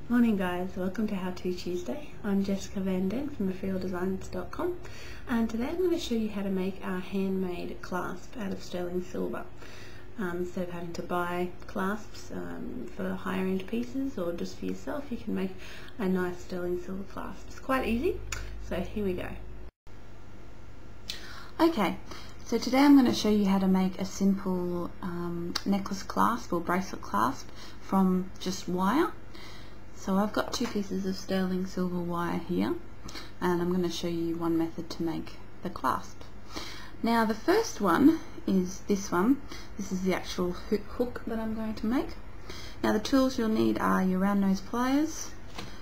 Morning guys, welcome to How To Tuesday. I'm Jessica from materialdesigns.com, and today I'm going to show you how to make our handmade clasp out of sterling silver. Instead of having to buy clasps for higher end pieces or just for yourself, you can make a nice sterling silver clasp. It's quite easy, so here we go. Okay, so today I'm going to show you how to make a simple necklace clasp or bracelet clasp from just wire. So I've got two pieces of sterling silver wire here, and I'm going to show you one method to make the clasp. Now the first one is this one. This is the actual hook that I'm going to make. Now the tools you'll need are your round nose pliers,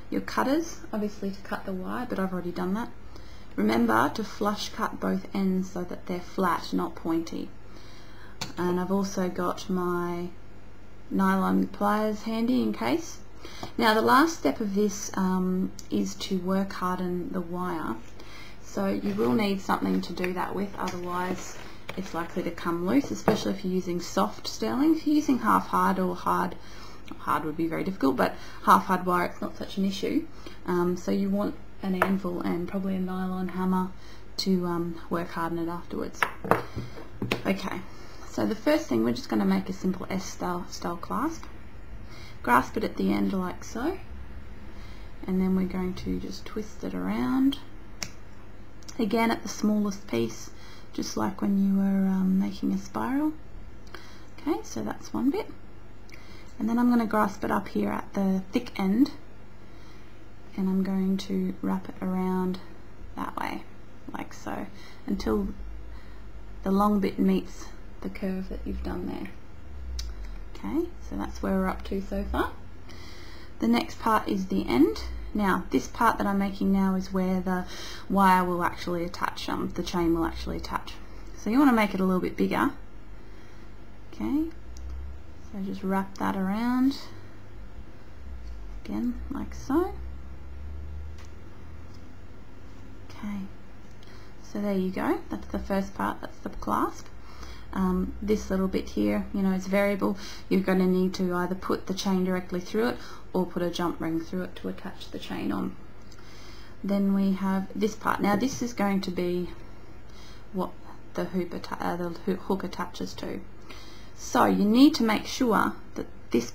your cutters, obviously to cut the wire, but I've already done that. Remember to flush cut both ends so that they're flat, not pointy. And I've also got my nylon pliers handy in case. Now the last step of this is to work harden the wire, so you will need something to do that with, otherwise it's likely to come loose, especially if you're using soft sterling. If you're using half hard or hard would be very difficult, but half hard wire, it's not such an issue. So you want an anvil and probably a nylon hammer to work harden it afterwards. Okay, so the first thing, we're just going to make a simple S-style clasp. Grasp it at the end like so, and then we're going to just twist it around again at the smallest piece, just like when you were making a spiral. Okay, so that's one bit, and then I'm going to grasp it up here at the thick end, and I'm going to wrap it around that way like so until the long bit meets the curve that you've done there. Okay, so that's where we're up to so far. The next part is the end. Now this part that I'm making now is where the wire will actually attach, the chain will actually attach. So you want to make it a little bit bigger. Okay, so just wrap that around again like so. Okay, so there you go, that's the first part, that's the clasp. This little bit here, you know, it's variable. You're going to need to either put the chain directly through it or put a jump ring through it to attach the chain on. Then we have this part. Now this is going to be what the hook attaches to. So you need to make sure that this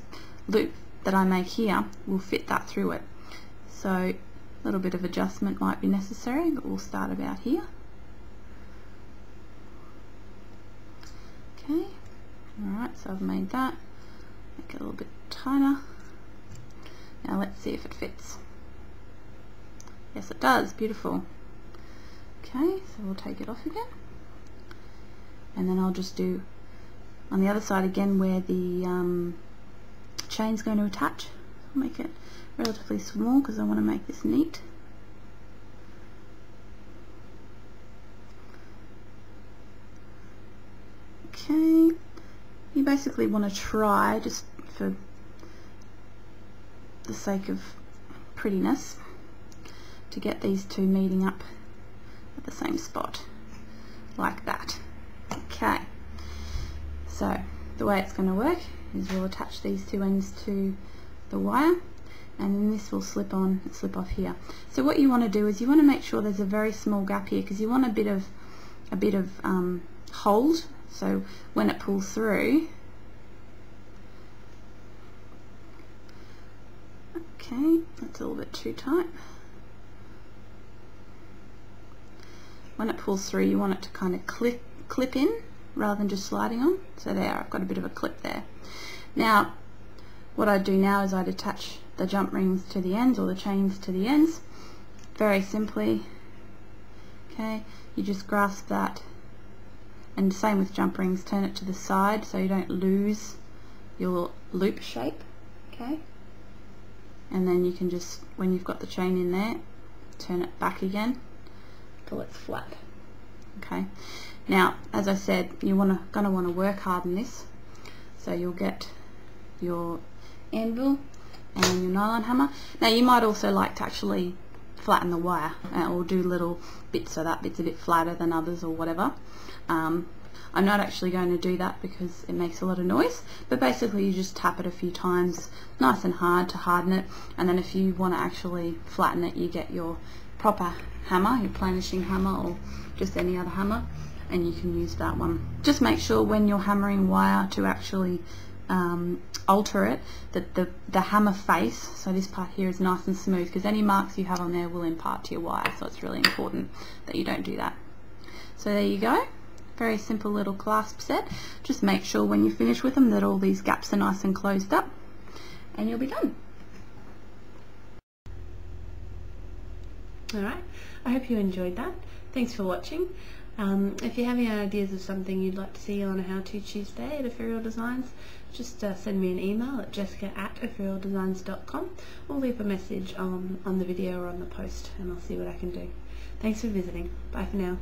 loop that I make here will fit that through it. So a little bit of adjustment might be necessary, but we'll start about here. Okay, alright, so I've made that. Make it a little bit tighter. Now let's see if it fits. Yes, it does. Beautiful. Okay, so we'll take it off again. And then I'll just do on the other side again where the chain's going to attach. I'll make it relatively small because I want to make this neat. Okay, you basically want to try, just for the sake of prettiness, to get these two meeting up at the same spot, like that. Okay, so the way it's going to work is we'll attach these two ends to the wire, and then this will slip on and slip off here. So what you want to do is you want to make sure there's a very small gap here, because you want a bit of hold. So when it pulls through, okay, that's a little bit too tight. When it pulls through, you want it to kind of clip in rather than just sliding on. So there, I've got a bit of a clip there. Now, what I do now is I'd attach the jump rings to the ends, or the chains to the ends, very simply. Okay, you just grasp that. And same with jump rings, turn it to the side so you don't lose your loop shape. Okay, and then you can just, when you've got the chain in there, turn it back again till it's flat. Okay, now as I said, you're gonna want to work harden this, so you'll get your anvil and your nylon hammer. Now you might also like to actually flatten the wire or do little bits so that bit's a bit flatter than others or whatever. I'm not actually going to do that because it makes a lot of noise, but basically you just tap it a few times nice and hard to harden it, and then if you want to actually flatten it, you get your proper hammer, your planishing hammer, or just any other hammer, and you can use that one. Just make sure when you're hammering wire to actually alter it that the hammer face, so this part here, is nice and smooth, because any marks you have on there will impart to your wire, so it's really important that you don't do that. So there you go, very simple little clasp set. Just make sure when you finish with them that all these gaps are nice and closed up, and you'll be done. Alright, I hope you enjoyed that. Thanks for watching. If you have any ideas of something you'd like to see on a How To Tuesday at Ethereal Designs, just send me an email at jessica@etherealdesigns.com, or leave a message on the video or on the post, and I'll see what I can do. Thanks for visiting. Bye for now.